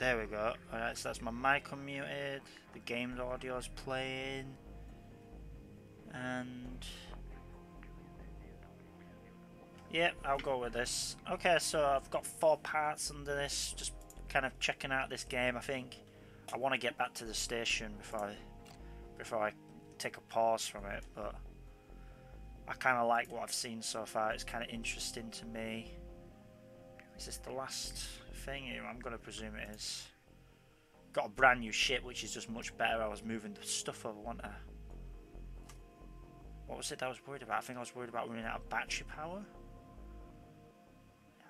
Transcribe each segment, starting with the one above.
There we go. Alright, so that's my mic unmuted. The game's audio is playing. And... yep, I'll go with this. Okay, so I've got 4 parts under this. Just kind of checking out this game. I think I want to get back to the station before I take a pause from it. But I kind of like what I've seen so far. It's kind of interesting to me. Is this the last thing? I'm going to presume it is. Got a brand new ship, which is just much better. I was moving the stuff over, wasn't I? What was it that I was worried about? I think I was worried about running out of battery power.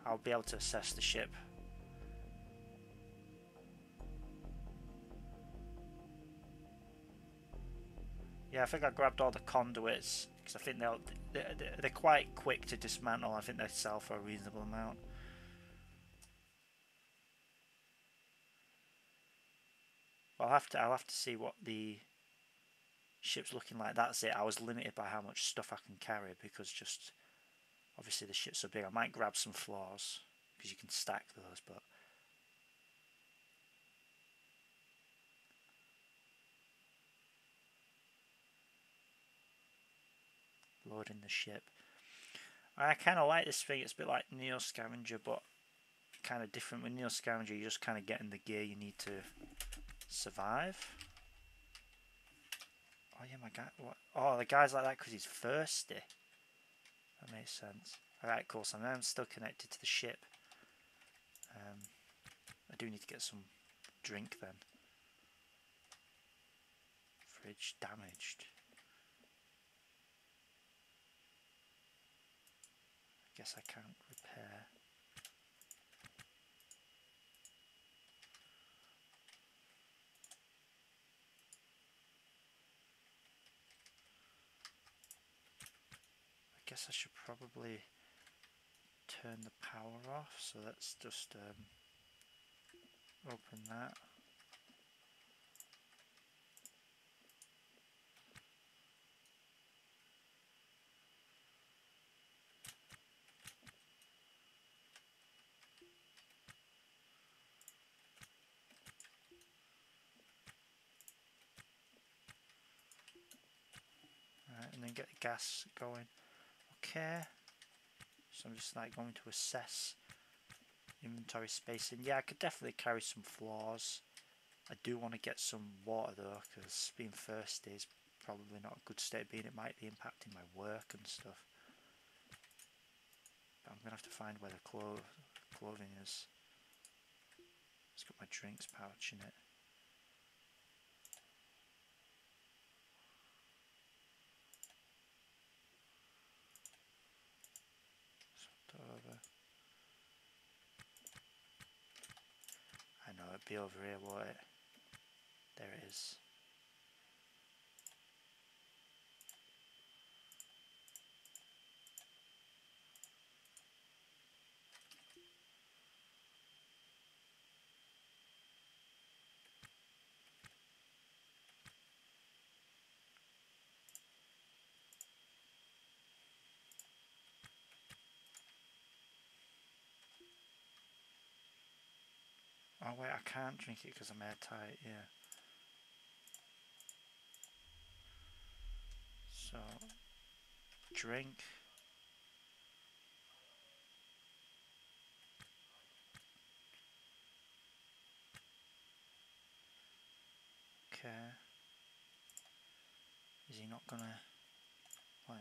I'll be able to assess the ship. Yeah, I think I grabbed all the conduits because I think they're quite quick to dismantle. I think they sell for a reasonable amount. Well, I'll have to see what the ship's looking like. That's it. I was limited by how much stuff I can carry because just obviously the ship's so big. I might grab some floors because you can stack those, but loading the ship. I kind of like this thing. It's a bit like Neo Scavenger, but kind of different. With Neo Scavenger, you're just kind of getting the gear you need to survive. Oh yeah, my guy. What? Oh, the guy's like that because he's thirsty. That makes sense. Alright, cool. So now I'm still connected to the ship. I do need to get some drink then. Fridge damaged. I guess I can't repair. I guess I should probably turn the power off, so let's just open that. Alright, and then get the gas going. Okay, so I'm just like going to assess inventory spacing. Yeah, I could definitely carry some floors. I do want to get some water though, because being thirsty is probably not a good state of being. It might be impacting my work and stuff. But I'm going to have to find where the clothing is. It's got my drinks pouch in it. Over. I know it'd be over here, won't it? There it is. Oh wait, I can't drink it because I'm airtight, yeah. So, drink. Okay. Is he not gonna, like...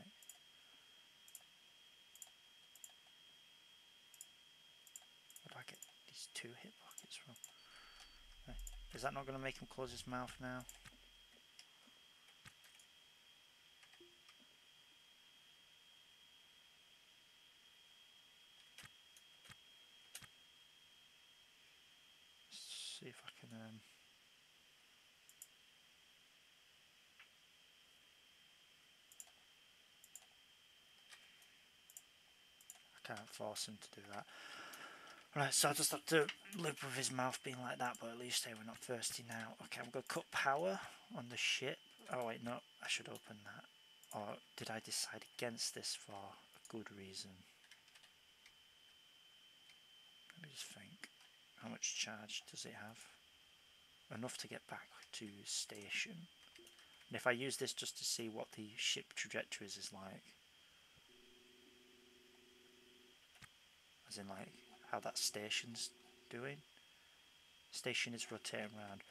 where do I get these 2 hit pockets from? Is that not gonna make him close his mouth now? See if I can I can't force him to do that. Right, so I just have to live with his mouth being like that, but at least we're not thirsty now. Okay, I'm going to cut power on the ship. Oh wait, no, I should open that. Or did I decide against this for a good reason? Let me just think. How much charge does it have? Enough to get back to station. And if I use this just to see what the ship trajectories is like, as in like how that station's doing. Station is rotating around.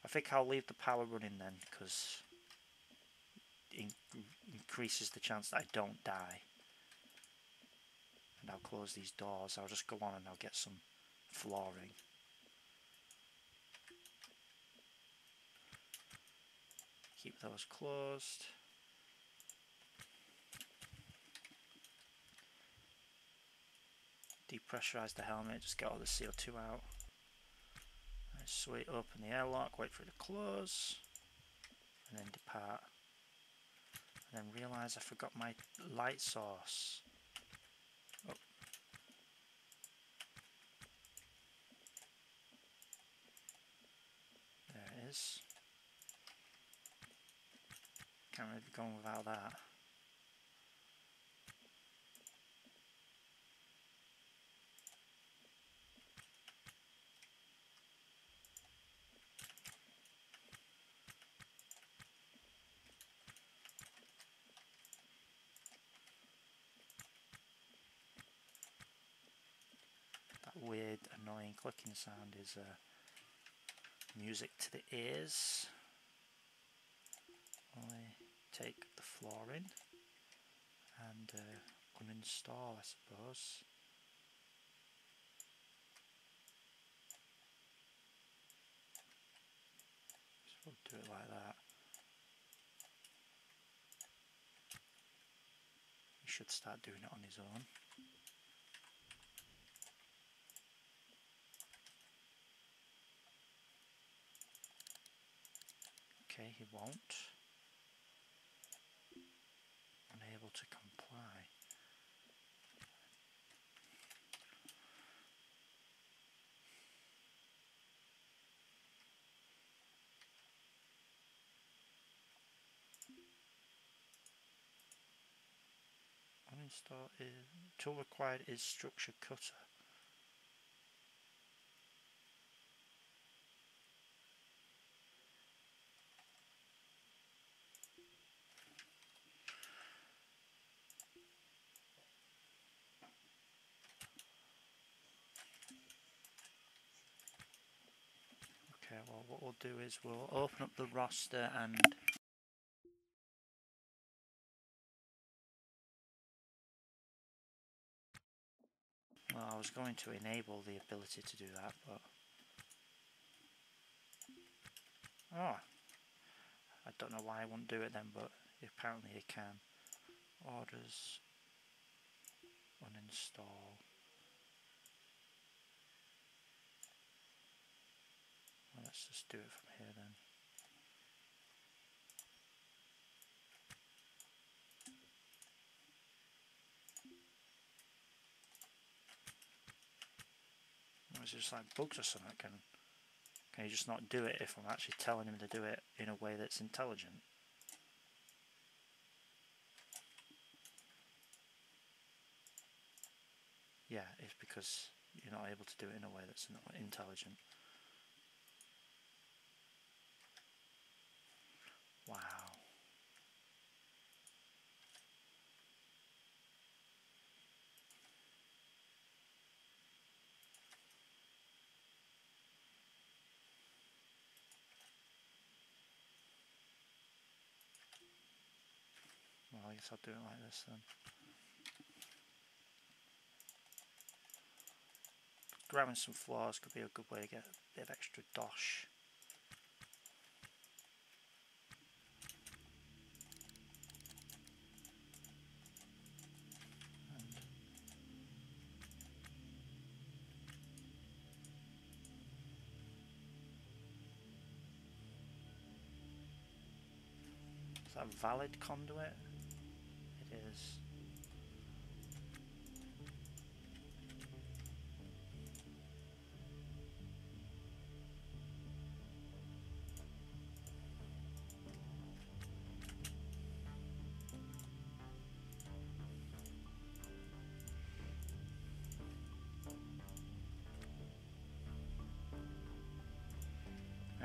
I think I'll leave the power running then, because it increases the chance that I don't die. And I'll close these doors. I'll just go on and I'll get some flooring. Keep those closed. Depressurize the helmet, just get all the CO2 out. Nice, sweet, open the airlock, wait for it to close, and then depart. And then realise I forgot my light source. Oh. There it is. Can't really be going without that. That weird, annoying clicking sound is music to the ears. Only take the flooring and uninstall, I suppose. So we'll do it like that. He should start doing it on his own. Okay, he won't. Unable to comply. Uninstall is tool required is structure cutter. Okay, well what we'll do is we'll open up the roster and well, I was going to enable the ability to do that, but oh, I don't know why I won't do it then, but apparently it can. Orders, uninstall. Well, let's just do it from here then. It's just like bugs or something. Can you just not do it if I'm actually telling him to do it in a way that's intelligent? Yeah, it's because you're not able to do it in a way that's not intelligent. Wow. Well, I guess I'll do it like this then. Grabbing some floors could be a good way to get a bit of extra dosh. Is that a valid conduit? It is.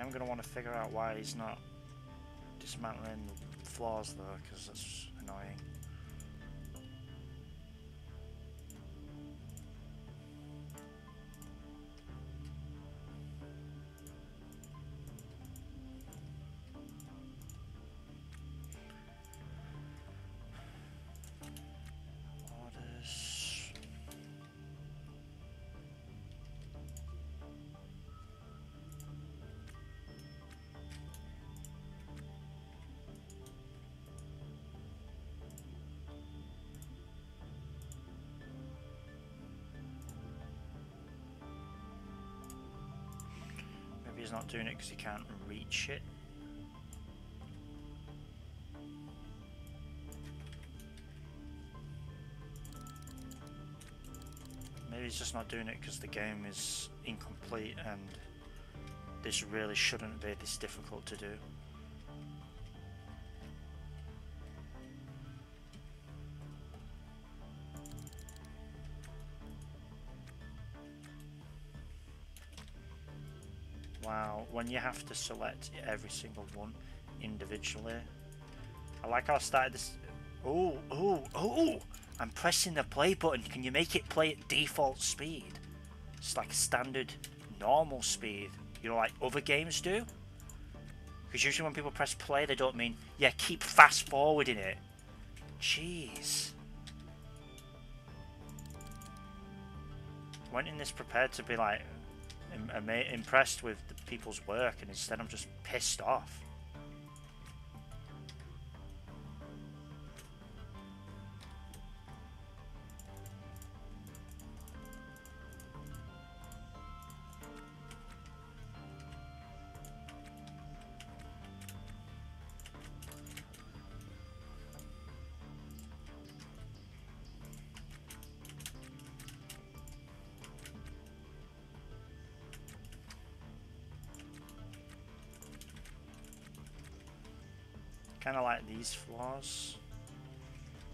I'm going to want to figure out why he's not dismantling the floors though, because that's annoying. Orders. Maybe he's not doing it because he can't reach it. Maybe he's just not doing it because the game is incomplete and this really shouldn't be this difficult to do. Wow, when you have to select every single one individually. I like how I started this. Oh, oh, oh! I'm pressing the play button. Can you make it play at default speed? It's like standard normal speed, you know, like other games do. Because usually when people press play, they don't mean, yeah, keep fast forwarding it. Jeez. Went in this prepared to be like impressed with the people's work, and instead I'm just pissed off. Kind of like these floors,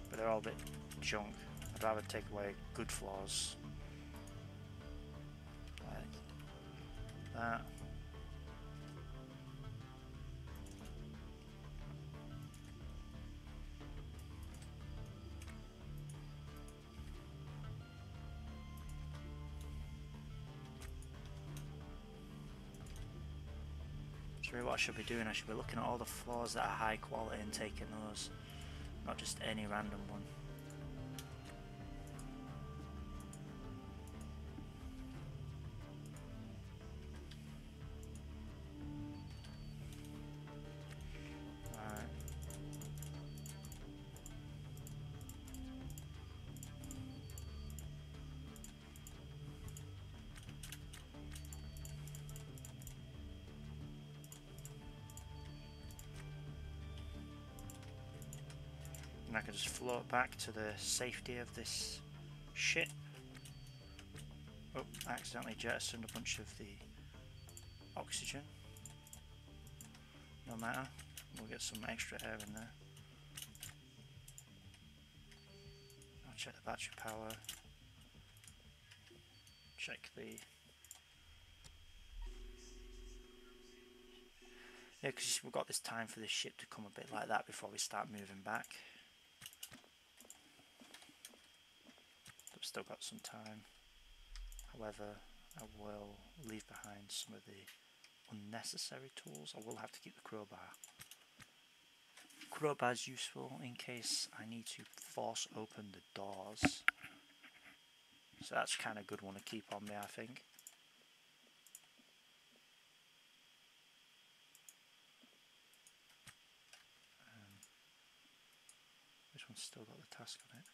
but they're all a bit junk. I'd rather take away good floors like that. So really what I should be doing, I should be looking at all the floors that are high quality and taking those, not just any random one. Alright. And I can just float back to the safety of this ship. Oh, I accidentally jettisoned a bunch of the oxygen. No matter, we'll get some extra air in there. I'll check the battery power. Check the... Yeah, because we've got this time for this ship to come a bit like that before we start moving back. I've still got some time. However, I will leave behind some of the unnecessary tools. I will have to keep the crowbar. Crowbar's useful in case I need to force open the doors. So that's kind of a good one to keep on me, I think. This one's still got the task on it.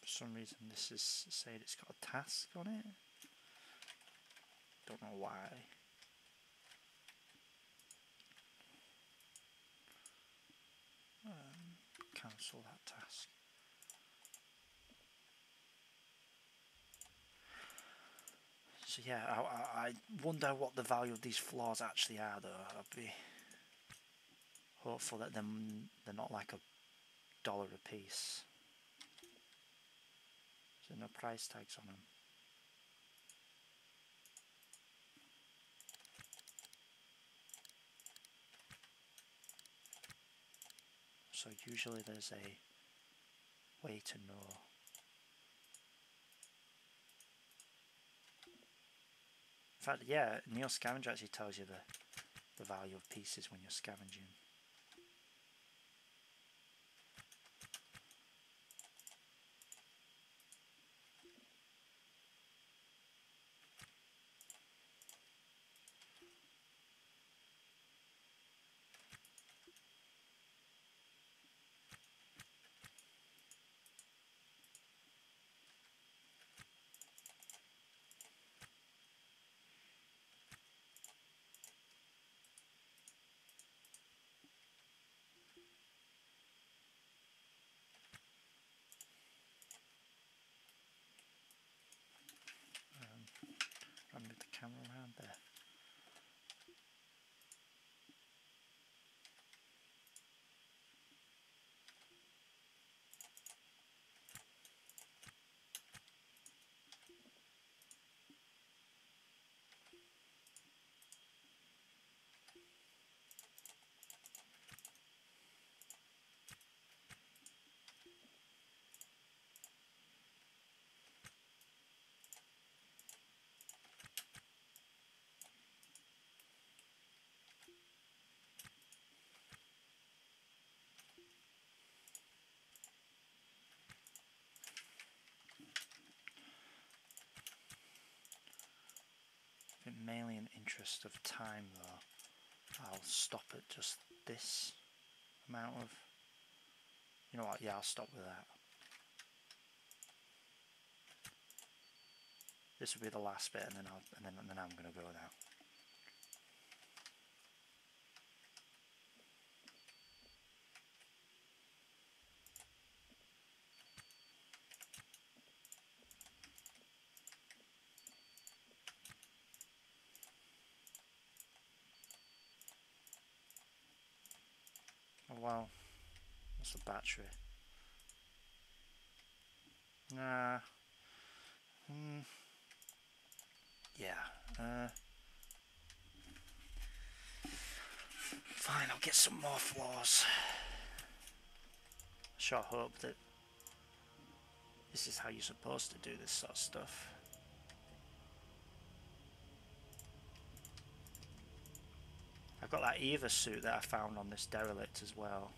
For some reason this is saying it's got a task on it. Don't know why. Cancel that task. So yeah, I wonder what the value of these floors actually are, though. I'd be hopeful that they're not like $1 a piece. So no price tags on them. So usually there's a way to know. In fact, yeah, Neo Scavenger actually tells you the value of pieces when you're scavenging. I'll move the camera around there. I think mainly in interest of time, though, I'll stop at just this amount of. You know what? Yeah, I'll stop with that. This will be the last bit, and then I'm gonna go now. Oh wow, what's the battery? Nah. Yeah. Fine, I'll get some more floors. I sure hope that this is how you're supposed to do this sort of stuff. I've got that Eva suit that I found on this derelict as well.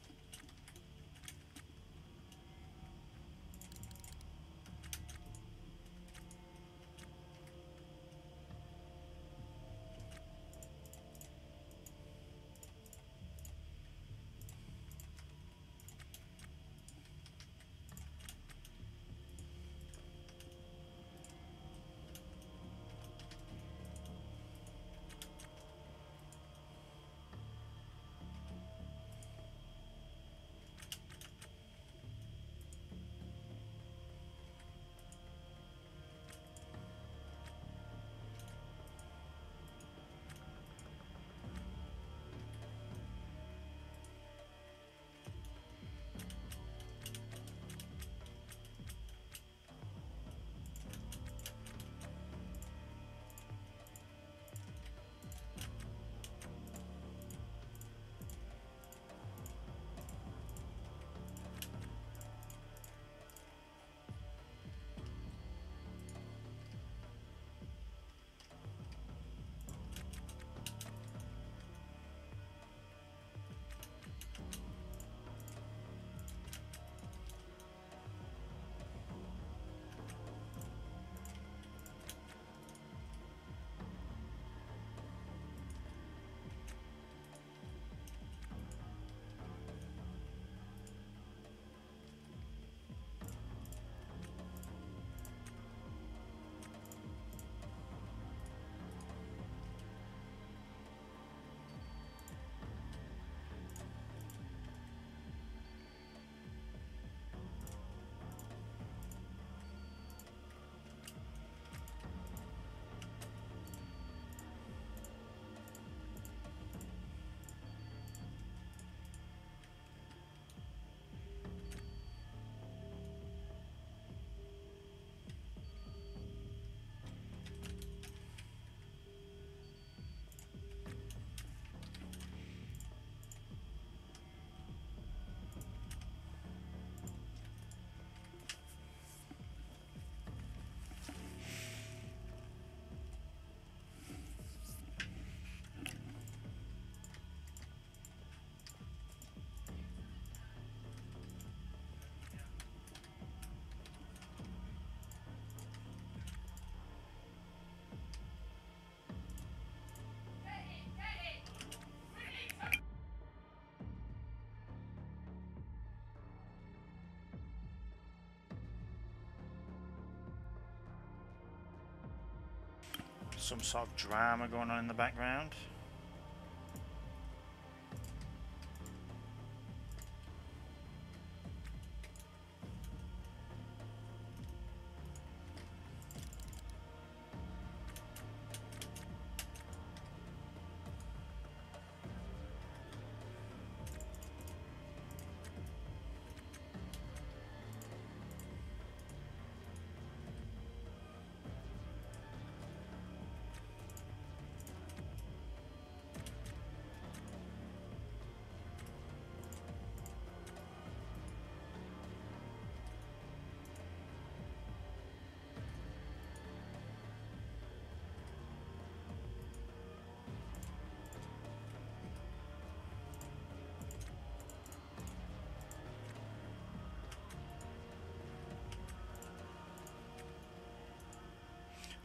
some sort of drama going on in the background.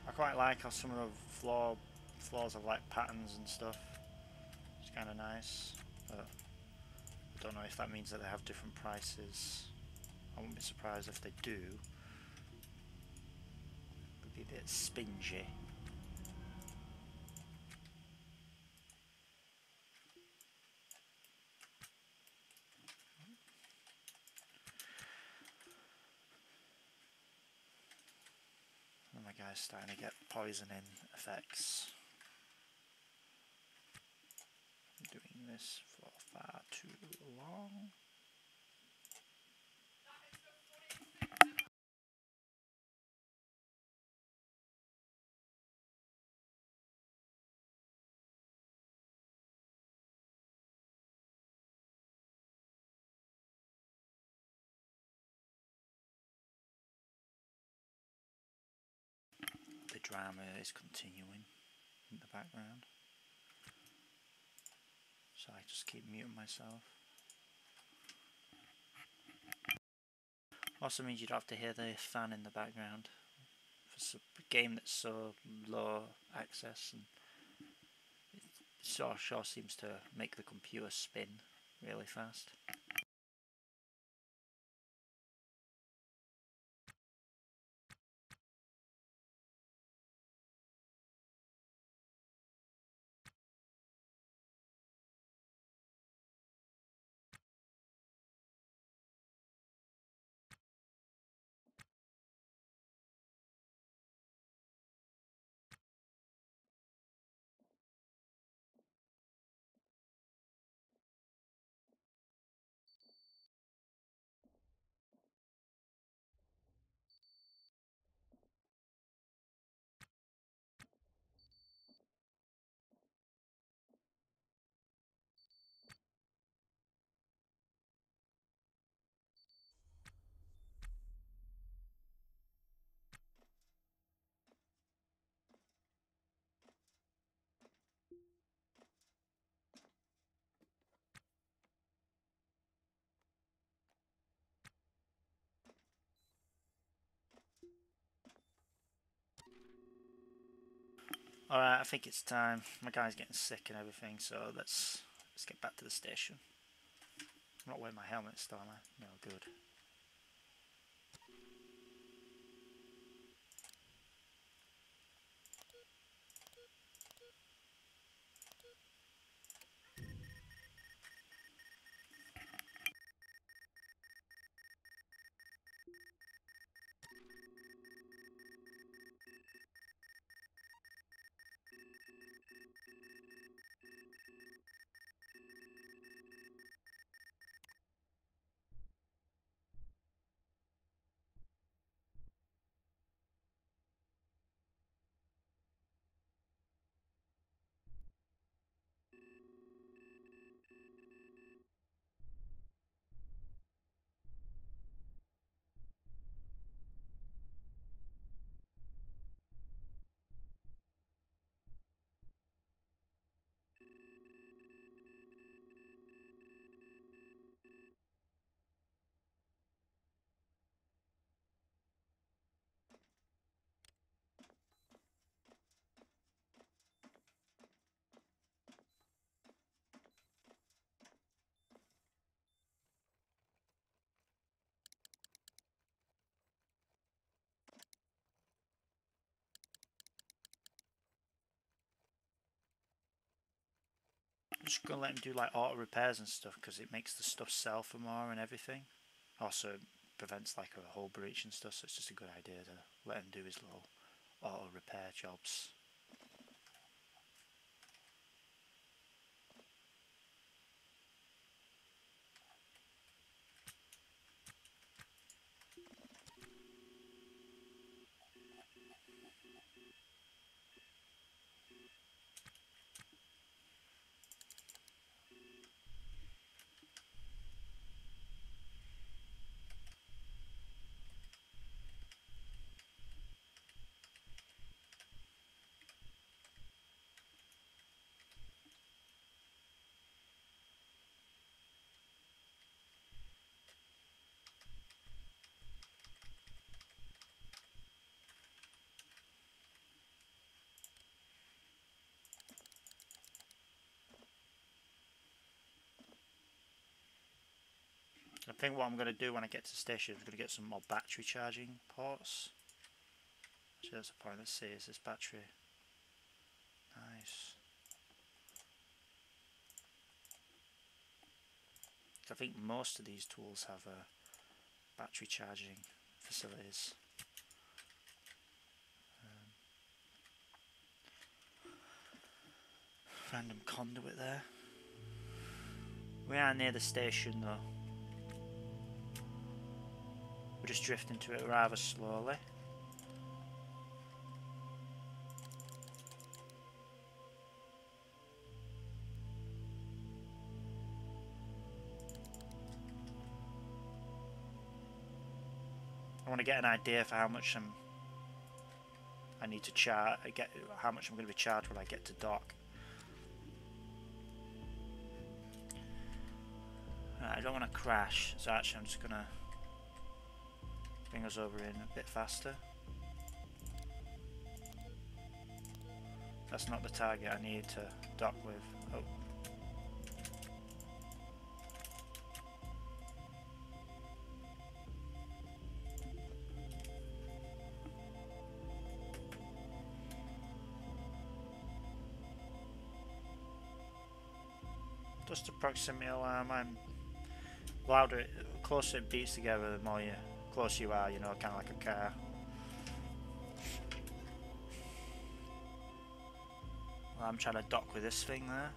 I quite like how some of the floors have like patterns and stuff. It's kind of nice, but I don't know if that means that they have different prices. I wouldn't be surprised if they do. It'd be a bit spingy. And my guy's starting to get poisoning effects. I'm doing this for far too long. The drama is continuing in the background, so I just keep muting myself. Also means you don't have to hear the fan in the background for a game that's so low access, and it sure seems to make the computer spin really fast. Alright, I think it's time. My guy's getting sick and everything, so let's get back to the station. I'm not wearing my helmet still, am I? No, good. just gonna let him do like auto repairs and stuff because it makes the stuff sell for more and everything. Also prevents like a hull breach and stuff, so it's just a good idea to let him do his little auto repair jobs. I think what I'm going to do when I get to the station is I'm going to get some more battery charging ports. Actually, that's the point. Let's see, is this battery? Nice. I think most of these tools have battery charging facilities. Random conduit there. We are near the station though. We're just drifting to it rather slowly. I want to get an idea for how much I need to charge. How much I'm going to be charged when I get to dock. Right, I don't want to crash, so actually I'm just going to bring us over in a bit faster. That's not the target I need to dock with. Oh. Just a proximity alarm. I'm louder, closer it beats together, the more closer you are, you know, kind of like a car. Well, I'm trying to dock with this thing there.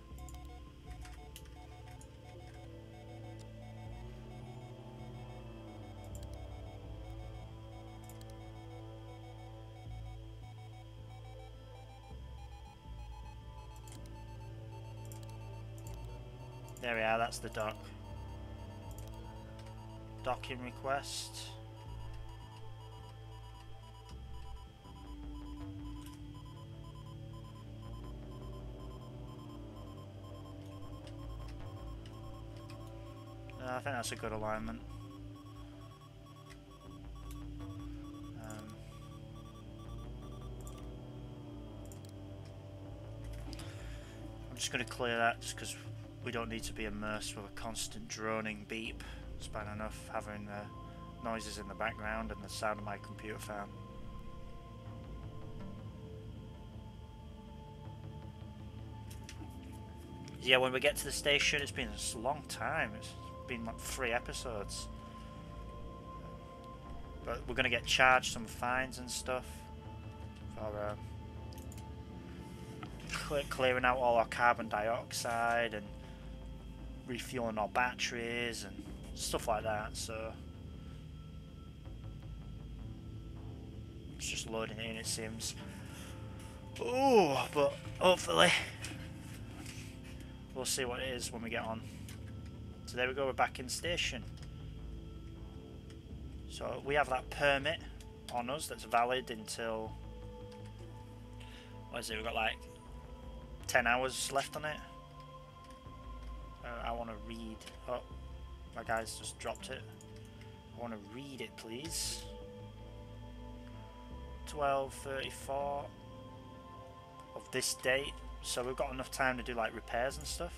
There we are, that's the dock. Docking request. I think that's a good alignment. I'm just going to clear that just because we don't need to be immersed with a constant droning beep. It's bad enough having noises in the background and the sound of my computer fan. Yeah, when we get to the station, it's been a long time. It's been like 3 episodes. But we're going to get charged some fines and stuff for clearing out all our carbon dioxide and refueling our batteries and stuff like that. So it's just loading it in, it seems. Oh, but hopefully we'll see what it is when we get on. So there we go, we're back in station. So we have that permit on us that's valid until, what is it, we've got like 10 hours left on it. I want to read, oh, my guy's just dropped it. I want to read it, please. 12:34 of this date, so we've got enough time to do like repairs and stuff.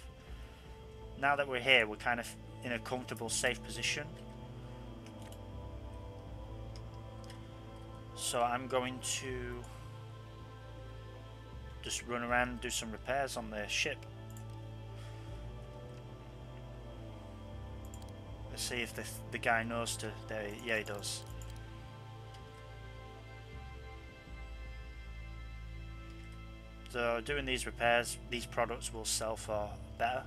Now that we're here, we're kind of in a comfortable, safe position. So I'm going to just run around and do some repairs on the ship. see if the guy knows to. There, yeah, he does. So doing these repairs, these products will sell for better.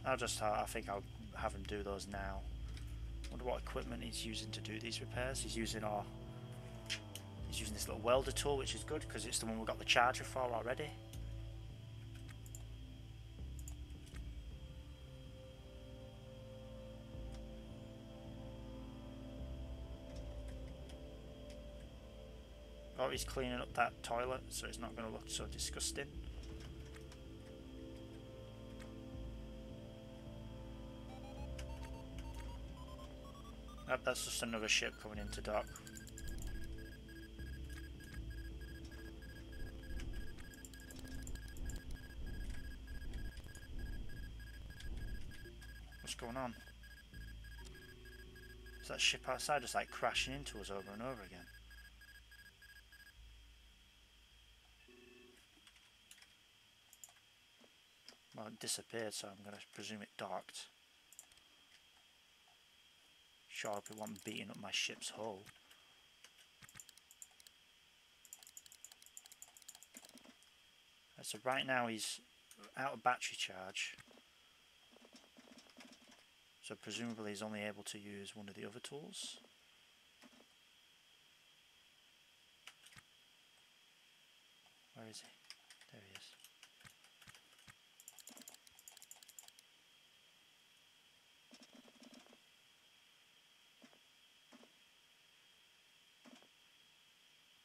I think I'll have him do those now. Wonder what equipment he's using to do these repairs. He's using this little welder tool, which is good because it's the one we got the charger for already. Oh, he's cleaning up that toilet so it's not going to look so disgusting. Oh, that's just another ship coming into dock. What's going on? Is that ship outside just like crashing into us over and over again? Well, it disappeared, so I'm going to presume it docked. Sure, hope it wasn't beating up my ship's hull. So right now he's out of battery charge. So presumably he's only able to use one of the other tools. Where is he? There he is.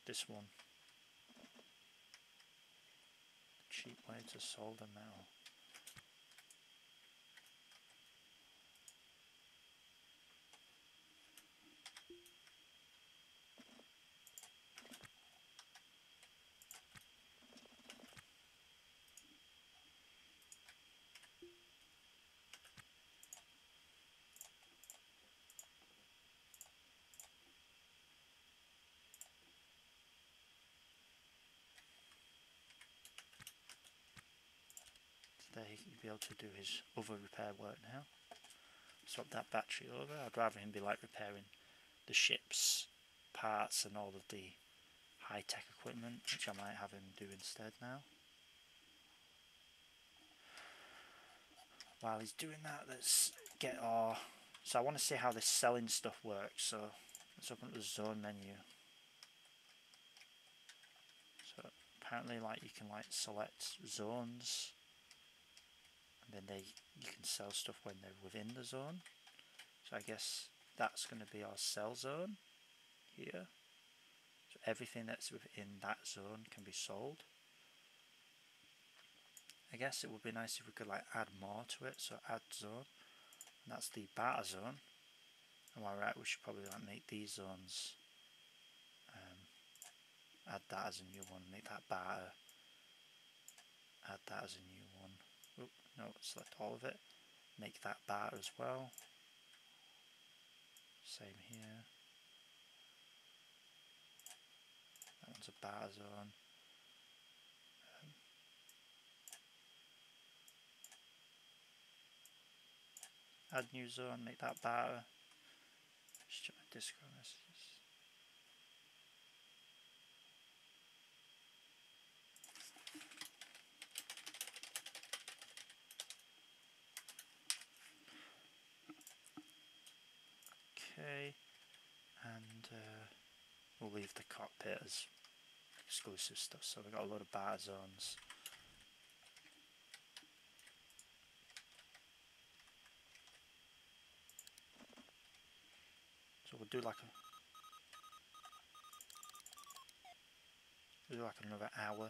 This one. Cheap way to solder metal. There he'd be able to do his other repair work now. Swap that battery over. I'd rather him be like repairing the ship's parts and all of the high-tech equipment, which I might have him do instead now. While he's doing that, let's get our... So I want to see how this selling stuff works, so let's open up the zone menu. So apparently like you can like select zones, and then you can sell stuff when they're within the zone. So I guess that's going to be our sell zone here. So everything that's within that zone can be sold. I guess it would be nice if we could like add more to it, so add zone, and that's the barter zone. Am I right? We should probably like make these zones, add that as a new one, make that barter, add that as a new one. Oop, no, select all of it, make that barter as well. Same here. That one's a barter zone. Add new zone, make that barter. Just check my Discord messages. Okay, and we'll leave the cockpit as exclusive stuff. So we've got a lot of barter zones. So we'll do like another hour.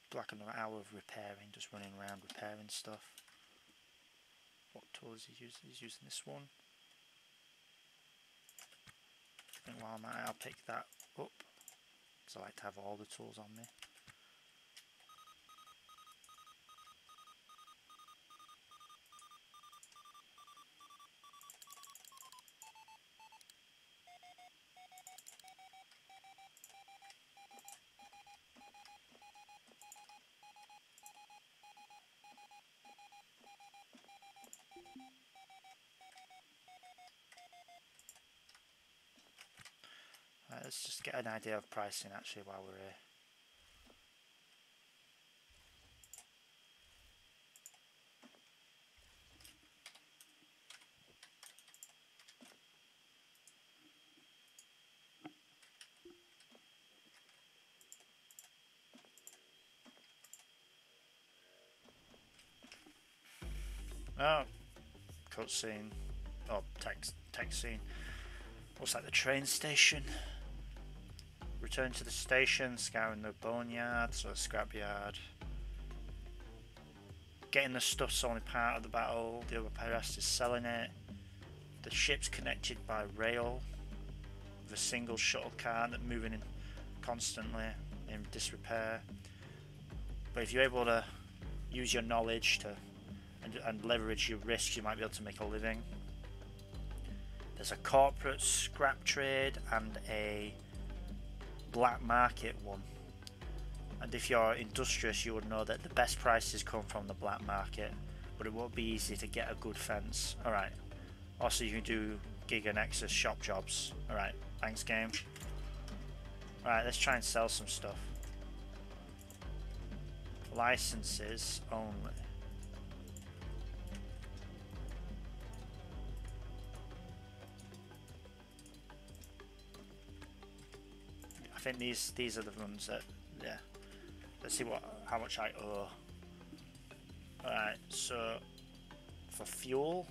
Do like another hour of repairing, just running around repairing stuff. What tool is he using? He's using this one. I think while I'm at it, I'll pick that up, because I like to have all the tools on me. let's just get an idea of pricing actually while we're here. Oh, cutscene. Oh, text scene. Looks like the train station. Return to the station, scouring the boneyard, so scrapyard. Getting the stuff's only part of the battle, the other rest is selling it. The ship's connected by rail with a single shuttle car that's moving in constantly in disrepair. But if you're able to use your knowledge to and leverage your risks, you might be able to make a living. There's a corporate scrap trade and a black market one. And if you're industrious, you would know that the best prices come from the black market, but it won't be easy to get a good fence. Alright. Also, you can do Gig and Nexus shop jobs. Alright, thanks game. Alright, let's try and sell some stuff. Licenses only. I think these are the ones that, yeah. Let's see how much I owe. Alright, so for fuel,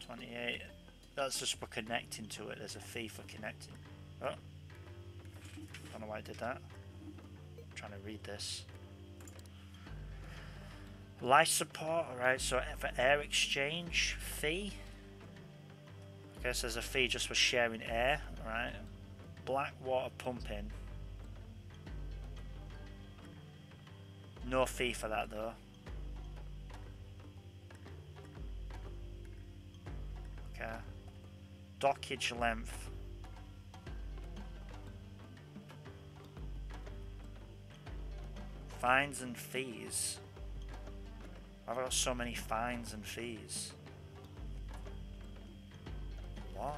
28. That's just for connecting to it. There's a fee for connecting. Oh, don't know why I did that. I'm trying to read this. Life support. Alright, so for air exchange fee. I guess there's a fee just for sharing air. Alright. Black water pumping. No fee for that though. Okay. Dockage length. Fines and fees. I've got so many fines and fees. What?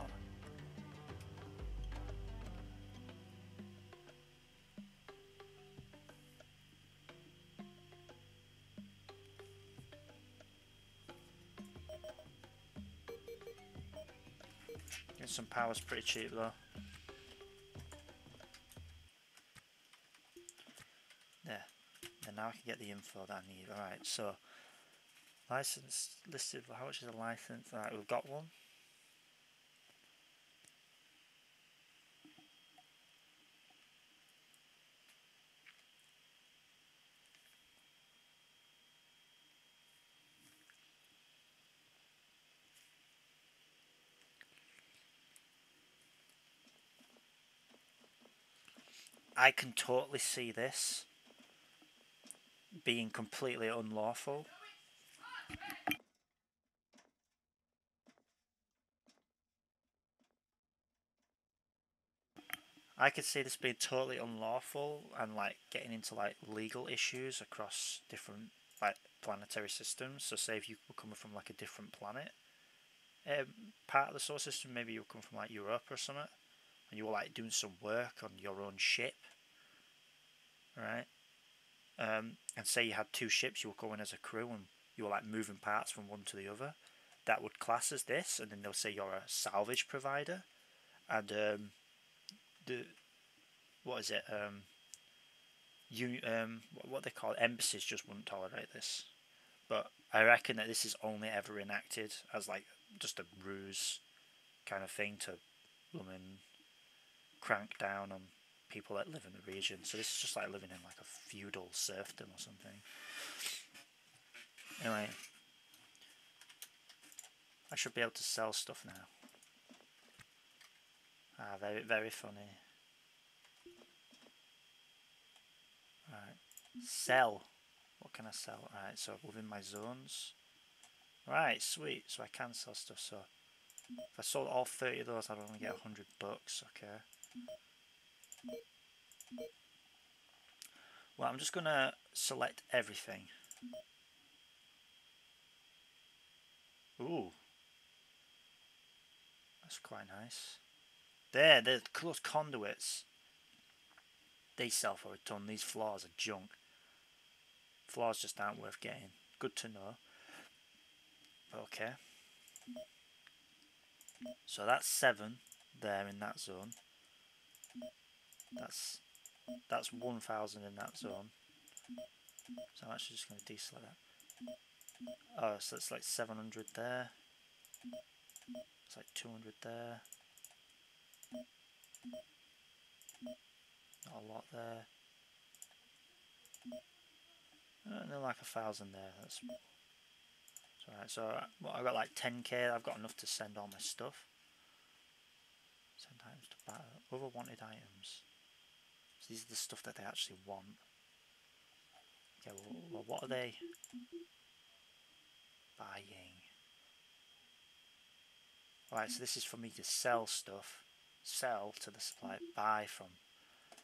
Get some power's pretty cheap though. There. And now I can get the info that I need. Alright, so license listed. How much is a license? Alright, we've got one. I can totally see this being completely unlawful. I could see this being totally unlawful and like getting into like legal issues across different like planetary systems. So say if you were coming from like a different planet, part of the solar system, maybe you come from like Europe or something, and you were like doing some work on your own ship, right? And say you had two ships, you were going as a crew, and you were like moving parts from one to the other. That would class as this, and then they'll say you're a salvage provider, and the what is it? What they call it, embassies just wouldn't tolerate this. But I reckon that this is only ever enacted as like just a ruse kind of thing to crank down on people that live in the region. So this is just like living in like a feudal serfdom or something. Anyway, I should be able to sell stuff now. Ah, very, very funny. Alright, sell. What can I sell? Alright, so within my zones. Right, sweet. So I can sell stuff. So if I sold all 30 of those, I'd only get $100. Okay. Well, I'm just gonna select everything. Ooh, that's quite nice. There, those conduits. They sell for a ton. These floors are junk. Floors just aren't worth getting. Good to know. Okay. So that's 7 there in that zone. That's 1,000 in that zone. So I'm actually just going to deselect that. Oh, so it's like 700 there. It's like 200 there. Not a lot there. And then like 1,000 there. That's alright. So I've got like 10k. I've got enough to send all my stuff. Send items to battle. Other wanted items. So these are the stuff that they actually want. Okay, well what are they buying? Alright, so this is for me to sell stuff. Sell to the supplier. Buy from.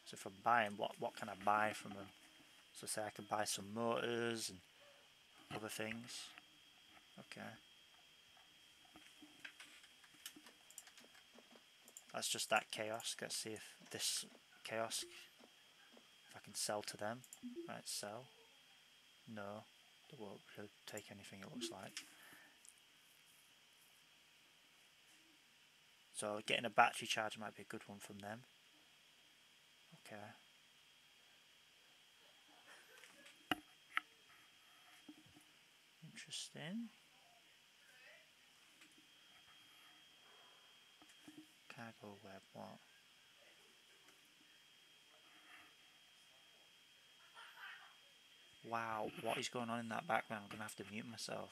So if I'm buying, what can I buy from them? So say I can buy some motors and other things. Okay. That's just that kiosk. Let's see if this kiosk, if I can sell to them. Right, sell. No, they won't really take anything, it looks like. So getting a battery charger might be a good one from them. Okay. Interesting. Cargo web, what? Wow, what is going on in that background? I'm going to have to mute myself.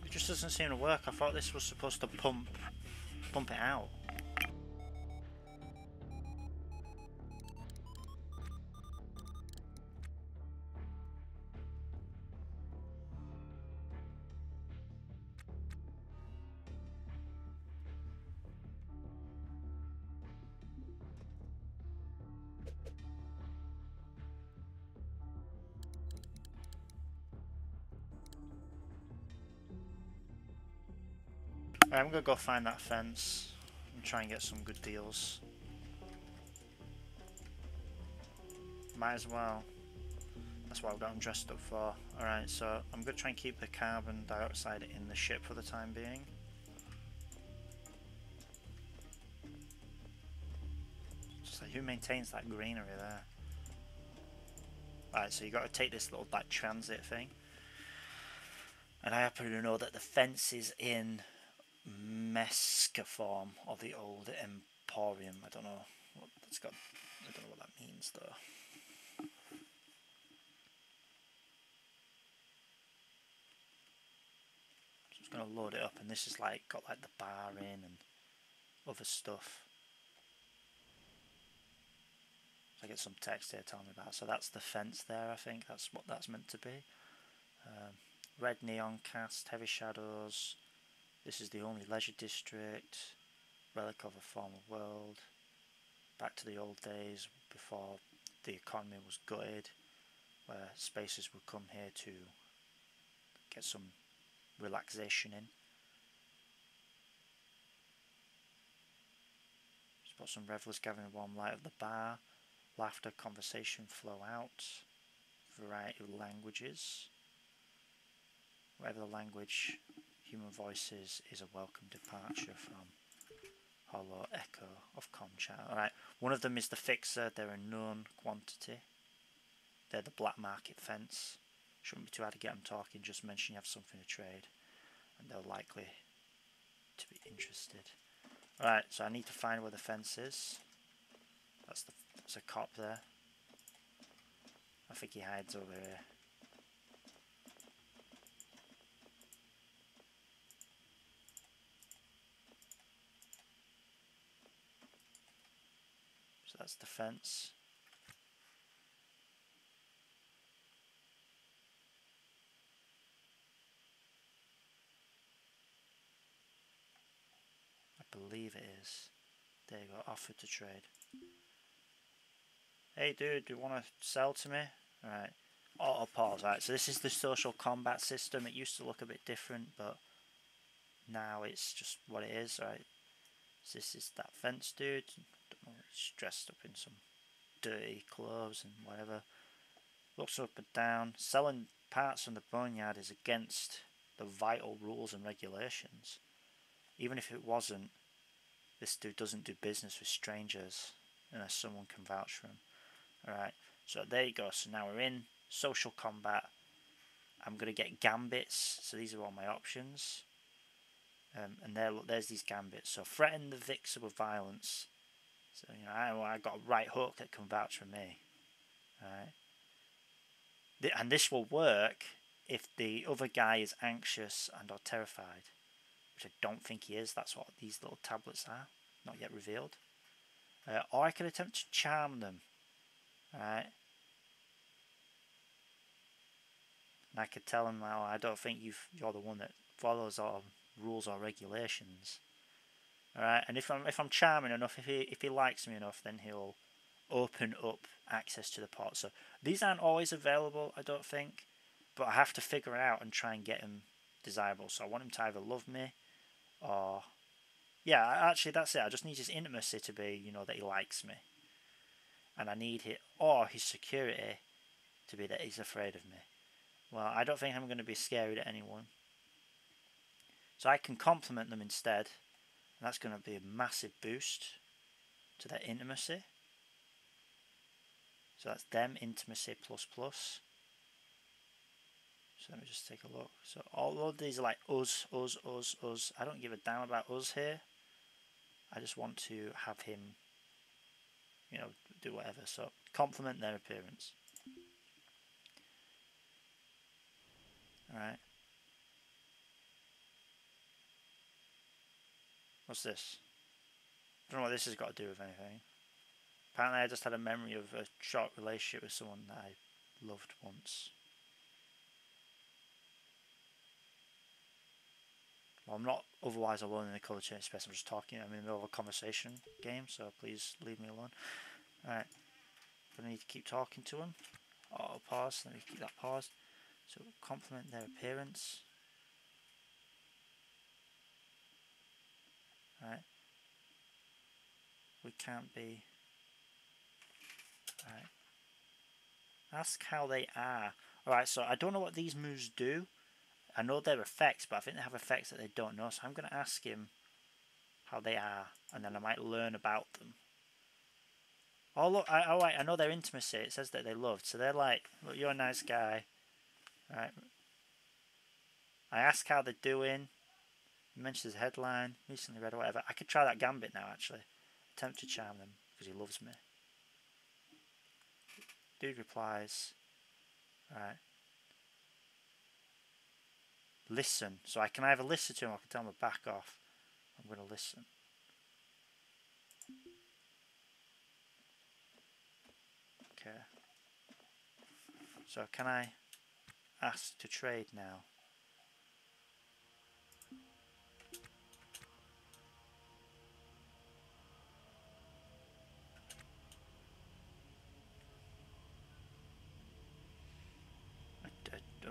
It just doesn't seem to work. I thought this was supposed to pump bump it out. Right, I'm gonna go find that fence and try and get some good deals. Might as well. That's what I've got them dressed up for. Alright, so I'm gonna try and keep the carbon dioxide in the ship for the time being. Just like, who maintains that greenery there? Right, so you got to take this little like transit thing. And I happen to know that the fence is in Mesca form of the old Emporium. I don't know what that's got. I don't know what that means though. So I'm just gonna load it up, and this is like got like the bar in and other stuff. So I get some text here telling me about. So that's the fence there. I think that's what that's meant to be. Red neon cast, heavy shadows. This is the only leisure district. Relic of a former world. Back to the old days before the economy was gutted, where spacers would come here to get some relaxation in. Spot some revellers gathering the warm light of the bar. Laughter, conversation flow out. Variety of languages. Whatever the language, human voices is a welcome departure from hollow echo of Concha. Alright, one of them is the fixer. They're a known quantity. They're the black market fence. Shouldn't be too hard to get them talking. Just mention you have something to trade, and they're likely to be interested. Alright, so I need to find where the fence is. There's a cop there. I think he hides over here. So that's the fence. I believe it is. There you go, offer to trade. Hey dude, do you want to sell to me? Alright. Auto pause. Alright, so this is the social combat system. It used to look a bit different, but now it's just what it is. Alright. So this is that fence dude. Don't know, he's dressed up in some dirty clothes and whatever. Looks up and down. Selling parts from the boneyard is against the vital rules and regulations. Even if it wasn't, this dude doesn't do business with strangers unless someone can vouch for him. Alright, so there you go. So now we're in social combat. I'm going to get gambits. So these are all my options. And there's these gambits. So threaten the victor with violence. So, you know, I got a right hook that can vouch for me. Alright. And this will work if the other guy is anxious and or terrified. Which I don't think he is. That's what these little tablets are. Not yet revealed. Or I can attempt to charm them. Alright. And I could tell him, oh, I don't think you're the one that follows our rules or regulations. Alright, and if I'm charming enough, if he likes me enough, then he'll open up access to the port. So these aren't always available, I don't think, but I have to figure it out and try and get him desirable. So I want him to either love me or... Yeah, actually that's it. I just need his intimacy to be, you know, that he likes me. And I need his security to be that he's afraid of me. Well, I don't think I'm going to be scary to anyone. So I can compliment them instead. And that's going to be a massive boost to their intimacy. So that's them, intimacy plus plus. So let me just take a look. So all of these are like us. I don't give a damn about us here. I just want to have him, you know, do whatever. So compliment their appearance. Alright. What's this? I don't know what this has got to do with anything. Apparently I just had a memory of a short relationship with someone that I loved once. Well, I'm not otherwise alone in the colour change space. I'm just talking. I'm in the middle of a conversation game, so please leave me alone. Alright. I need to keep talking to him. Auto pause. Let me keep that paused. So compliment their appearance. Alright. We can't be. Alright. Ask how they are. Alright, so I don't know what these moves do. I know their effects, but I think they have effects that they don't know. So I'm going to ask him how they are, and then I might learn about them. Oh look, I know their intimacy. It says that they loved. So they're like, look, you're a nice guy. Alright. I ask how they're doing. He mentions headline. Recently read or whatever. I could try that gambit now, actually. Attempt to charm them, because he loves me. Dude replies. Alright. Listen. So I can either listen to him or I can tell him to back off. I'm going to listen. Okay. So can I ask to trade now?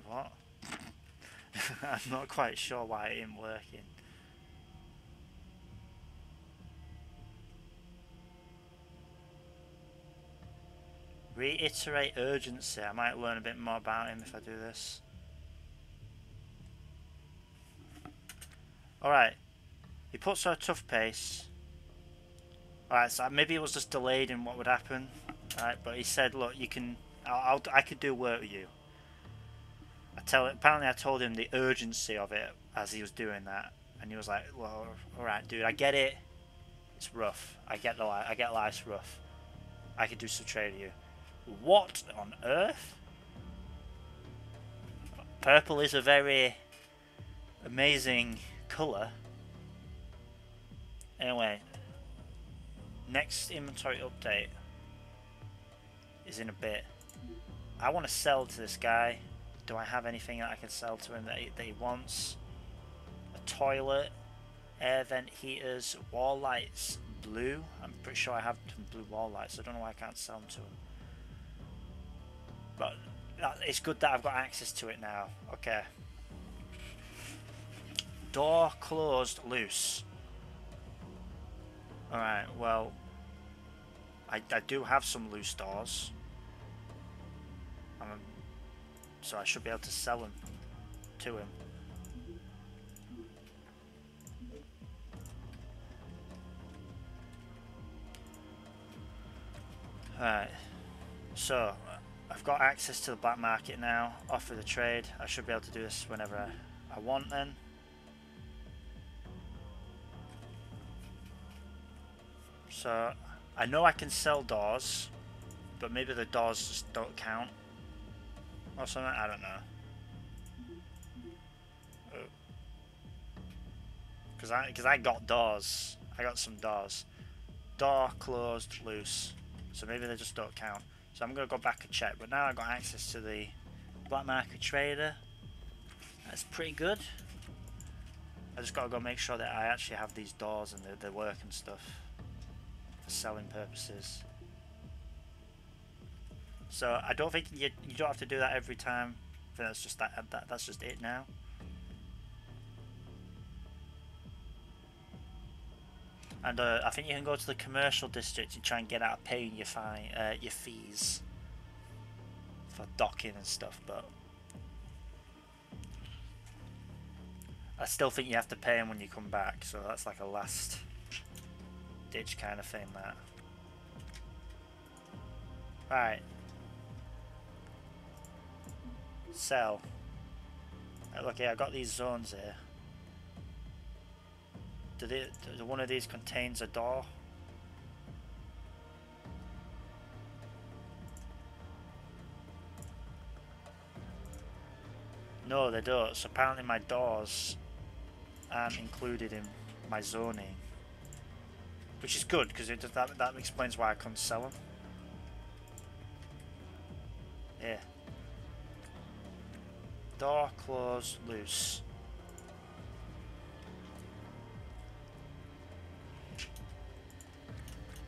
What? I'm not quite sure why it isn't working. Reiterate urgency. I might learn a bit more about him if I do this. Alright. He puts her a tough pace. Alright, so maybe it was just delayed in what would happen. Alright, but he said, look, you can... I could do work with you. Apparently I told him the urgency of it as he was doing that. And he was like, well, alright dude, I get it. It's rough. I get life's rough. I could do some trade with you. What on earth? Purple is a very amazing colour. Anyway, next inventory update is in a bit. I want to sell to this guy. Do I have anything that I can sell to him that he wants? A toilet, air vent heaters, wall lights, blue. I'm pretty sure I have some blue wall lights. I don't know why I can't sell them to him. But it's good that I've got access to it now. Okay. Door closed loose. Alright, well, I do have some loose doors. So I should be able to sell them to him. Alright, so I've got access to the black market now. Offer the trade. I should be able to do this whenever I want then. So I know I can sell doors, but maybe the doors just don't count or something. I don't know. Because I got doors. I got some doors. Door closed loose. So maybe they just don't count. So I'm going to go back and check. But now I've got access to the black market trader. That's pretty good. I just got to go make sure that I actually have these doors and they work and stuff for selling purposes. So I don't think you don't have to do that every time. I think that's just that's just it now. And I think you can go to the commercial district and try and get out of paying your fees for docking and stuff, but I still think you have to pay them when you come back, so that's like a last ditch kind of thing, that. Right. Sell. Right, look here, I've got these zones here. Do one of these contains a door? No, they don't. So apparently my doors aren't included in my zoning. which is good because that explains why I couldn't sell them. Yeah. Door closed, loose.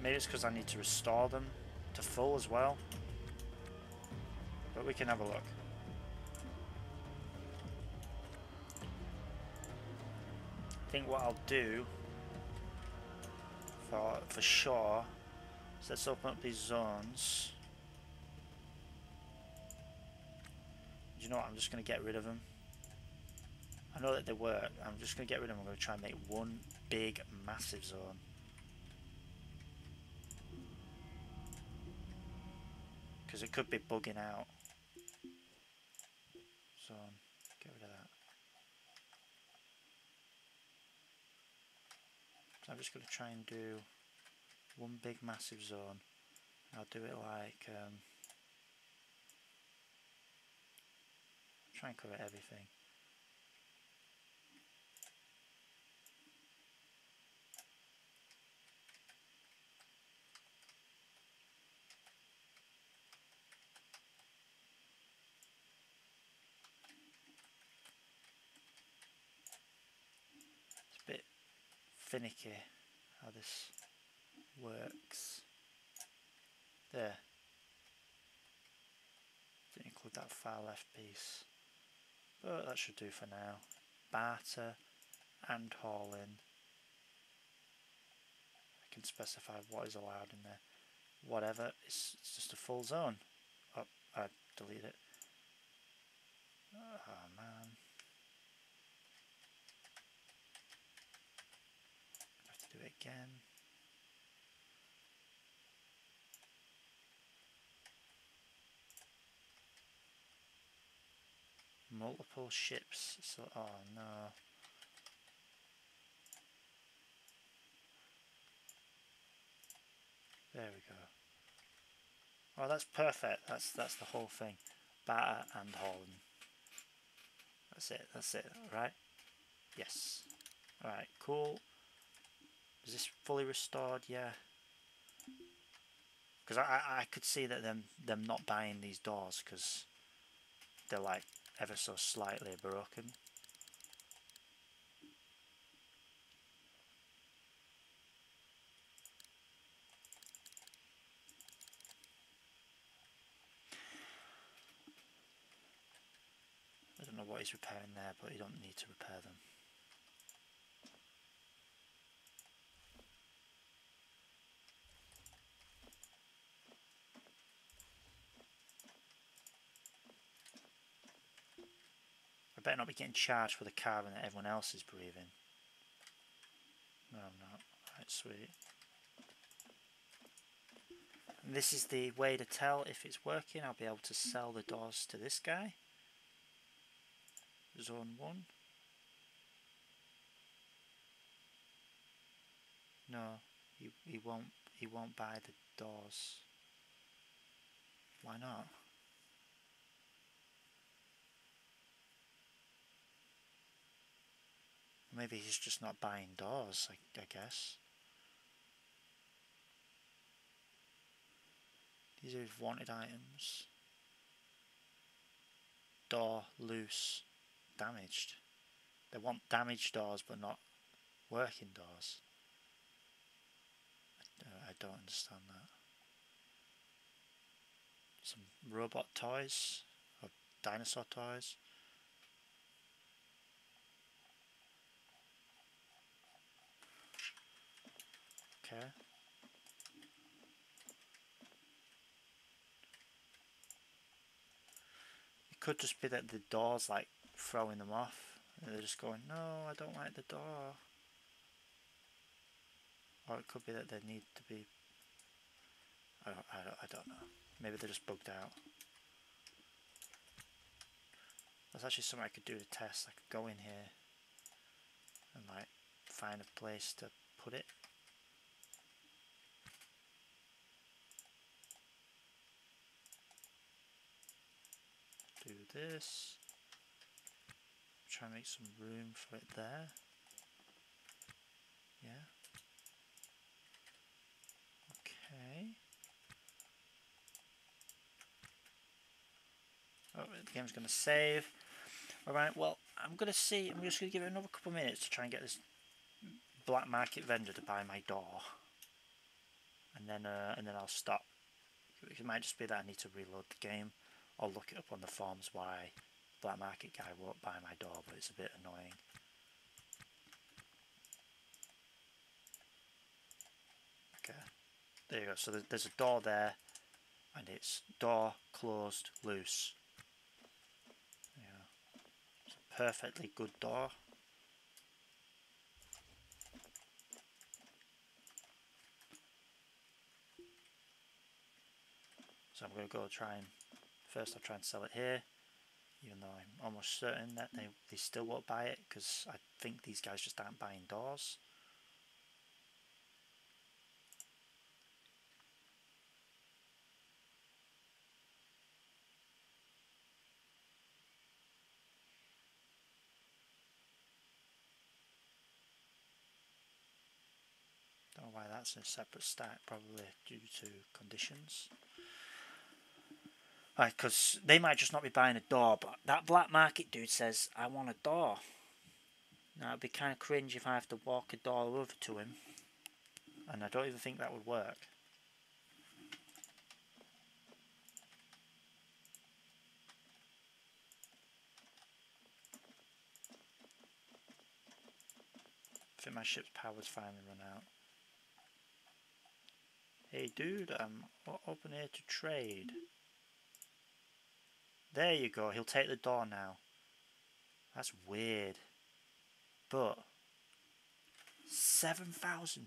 Maybe it's because I need to restore them to full as well. But we can have a look. I think what I'll do for sure is let's open up these zones. Do you know what? I'm just going to get rid of them. I know that they work. I'm just going to get rid of them. I'm going to try and make one big, massive zone. Because it could be bugging out. Zone. Get rid of that. So I'm just going to try and do one big, massive zone. I'll do it like... try and cover everything. It's a bit finicky how this works. There. Didn't include that far left piece. But that should do for now. Barter and haul in. I can specify what is allowed in there. Whatever, it's just a full zone. Oh, I delete it. Oh man. I have to do it again. Multiple ships, so oh no. There we go. Oh, that's perfect. That's the whole thing. Batter and hauling. That's it, right? Yes. Alright, cool. Is this fully restored? Yeah. Because I could see that them not buying these doors because they're like ever so slightly broken. I don't know what he's repairing there, but you don't need to repair them. I better not be getting charged for the carbon that everyone else is breathing. No, I'm not. Right, sweet. And this is the way to tell if it's working. I'll be able to sell the doors to this guy. Zone 1. No, he won't buy the doors. Why not? Maybe he's just not buying doors, I guess. These are his wanted items. Door loose, damaged. They want damaged doors but not working doors. I don't understand that. Some robot toys or dinosaur toys. Okay. It could just be that the door's like throwing them off. And they're just going, no, I don't like the door. Or it could be that they need to be... I don't know. Maybe they're just bugged out. That's actually something I could do to test. I could go in here and like find a place to put it. Do this. Try and make some room for it there. Yeah. the game's going to save. Alright, well, I'm just going to give it another couple of minutes to try and get this black market vendor to buy my door. And then I'll stop. It might just be that I need to reload the game or look it up on the forums why black market guy won't buy my door, but it's a bit annoying. Okay, there you go. So there's a door there, and it's door closed loose. Yeah, it's a perfectly good door. So I'm going to go try and first I'll try and sell it here, even though I'm almost certain that they still won't buy it, because I think these guys just aren't buying doors. Don't know why that's in a separate stack, probably due to conditions. Right, because they might just not be buying a door, but that black market dude says, I want a door. Now it'd be kind of cringe if I have to walk a door over to him, and I don't even think that would work. I think my ship's power's finally run out. Hey dude, I'm open here to trade. There you go, he'll take the door now. That's weird. But 7,000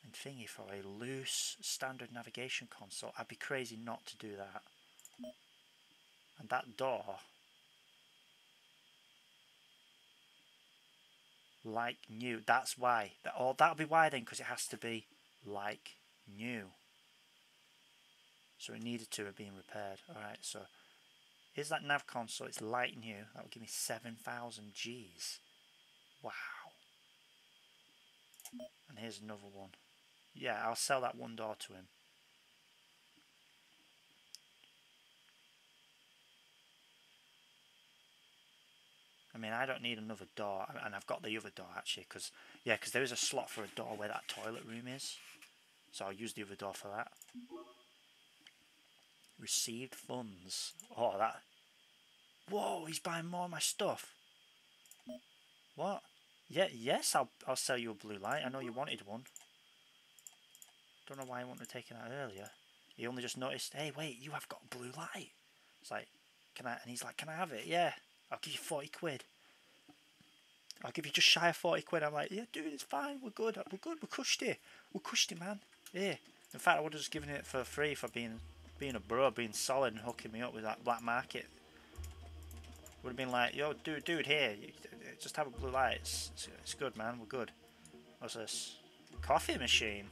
and thingy for a loose standard navigation console. I'd be crazy not to do that. And that door, like new. That's why. That'll be why then, because it has to be like new. So it needed to have been repaired. Alright, so here's that nav console. It's like new. That will give me 7,000 Gs. Wow. And here's another one. Yeah, I'll sell that one door to him. I mean, I don't need another door, and I've got the other door actually, because there is a slot for a door where that toilet room is, so I'll use the other door for that. Received funds. Oh, that. Whoa, he's buying more of my stuff. What? Yeah, yes, I'll sell you a blue light. I know you wanted one. Don't know why I wouldn't have taken that earlier. He only just noticed. Hey, wait, you have got a blue light. It's like, can I? And he's like, can I have it? Yeah. I'll give you 40 quid. I'll give you just shy of 40 quid. I'm like, yeah, dude, it's fine. We're good. We're good. We're cushed it. We're cushed it, man. Yeah. In fact, I would have just given it for free for being a bro, being solid and hooking me up with that black market. Would have been like, yo, dude, here, just have a blue light. It's good, man. We're good. What's this? Coffee machine.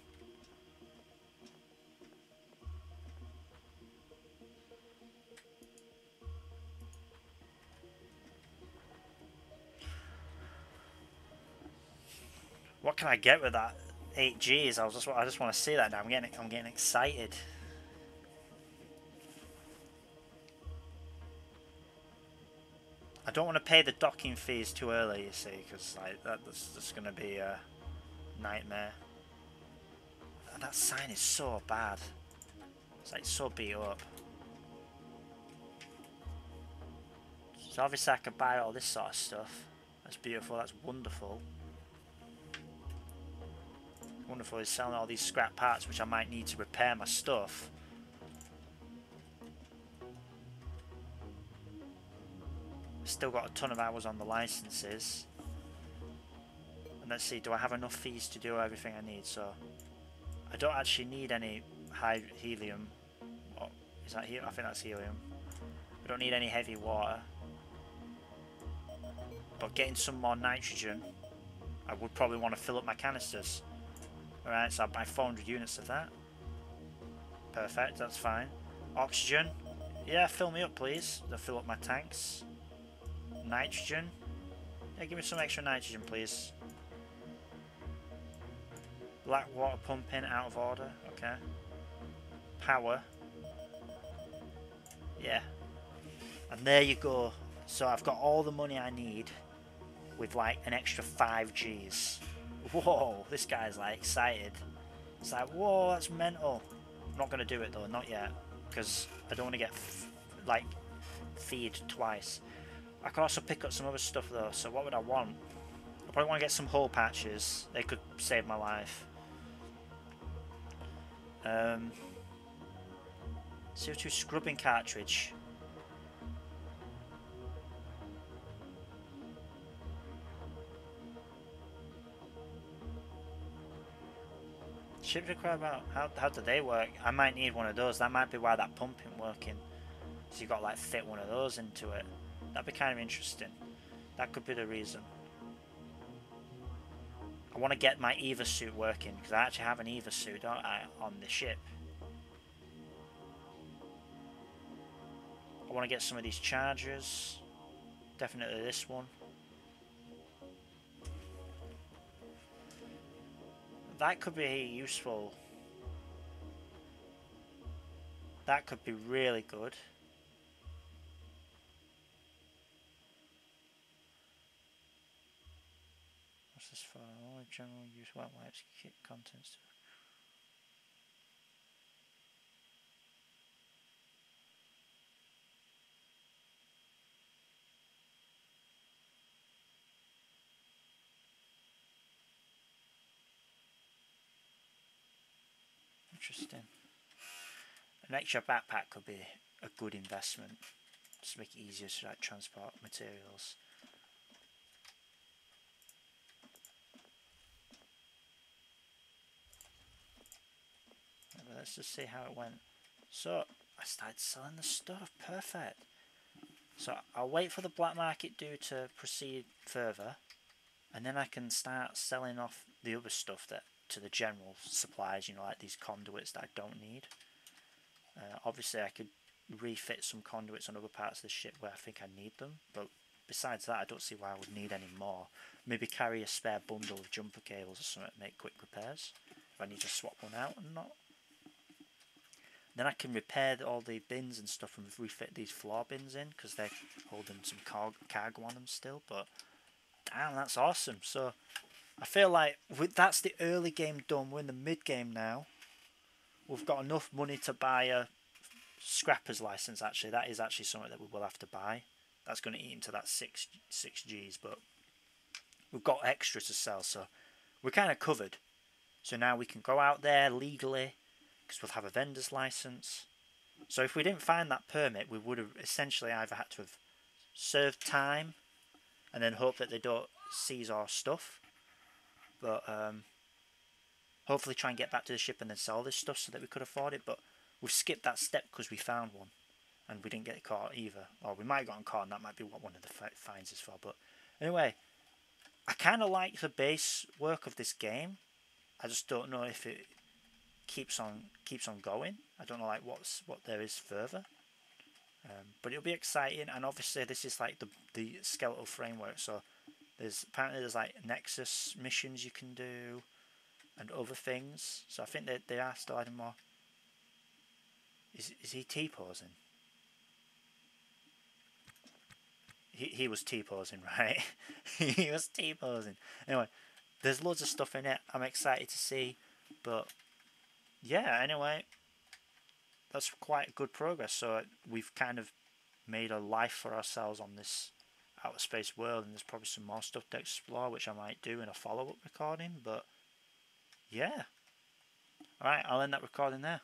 What can I get with that? 8 Gs. I just want to see that now. I'm getting excited. I don't want to pay the docking fees too early, you see, because like that's just going to be a nightmare. And that sign is so bad. It's like so beat up. So obviously I could buy all this sort of stuff. That's beautiful. That's wonderful. Wonderful is selling all these scrap parts which I might need to repair my stuff. Still got a ton of hours on the licenses. And let's see, do I have enough fees to do everything I need? So I don't actually need any high helium. Oh, is that helium? I think that's helium. I don't need any heavy water. But getting some more nitrogen, I would probably want to fill up my canisters. Alright, so I'll buy 400 units of that. Perfect, that's fine. Oxygen. Yeah, fill me up please. I'll fill up my tanks. Nitrogen. Yeah, give me some extra nitrogen please. Black water pumping, out of order. Okay. Power. Yeah. And there you go. So I've got all the money I need with like an extra 5 Gs. Whoa, this guy's like excited. It's like, whoa, that's mental. I'm not going to do it though, not yet. Because I don't want to get like feed twice. I could also pick up some other stuff though, so what would I want? I probably want to get some hole patches. They could save my life. CO2 scrubbing cartridge. Ships require about how do they work? I might need one of those. That might be why that pump isn't working. So you got to like fit one of those into it. That'd be kind of interesting. That could be the reason. I want to get my Eva suit working because I actually have an Eva suit, don't I, on the ship. I want to get some of these chargers. Definitely this one. That could be useful. That could be really good. What's this for? Only general use wet wipes, kit contents. Interesting. An extra backpack could be a good investment. Just make it easier to like transport materials. But let's just see how it went. So I started selling the stuff. Perfect. So I'll wait for the black market due to proceed further, and then I can start selling off the other stuff that to the general supplies. You know, like these conduits that I don't need. Obviously, I could refit some conduits on other parts of the ship where I think I need them, but besides that, I don't see why I would need any more. Maybe carry a spare bundle of jumper cables or something to make quick repairs if I need to swap one out and not. Then I can repair all the bins and stuff and refit these floor bins in because they're holding some cargo on them still. But damn, that's awesome. So I feel like that's the early game done. We're in the mid game now. We've got enough money to buy a scrapper's license. Actually, that is actually something that we will have to buy. That's going to eat into that 6 Gs, but we've got extra to sell, so we're kind of covered. So now we can go out there legally because we'll have a vendor's license. So if we didn't find that permit, we would have essentially either had to have served time and then hope that they don't seize our stuff, but hopefully try and get back to the ship and then sell this stuff so that we could afford it. But we've skipped that step because we found one and we didn't get caught either, or we might have gotten caught and that might be what one of the fines is for. But anyway, I kind of like the base work of this game. I just don't know if it keeps on going. I don't know like what there is further, but it'll be exciting. And obviously this is like the skeletal framework, so apparently there's like Nexus missions you can do and other things, so I think that they are still adding more. Is he T-posing? He was T-posing, right? He was T-posing. Anyway, there's loads of stuff in it I'm excited to see, but yeah, anyway, that's quite good progress. So we've kind of made a life for ourselves on this outer space world, and there's probably some more stuff to explore, which I might do in a follow-up recording, but yeah. Alright, I'll end that recording there.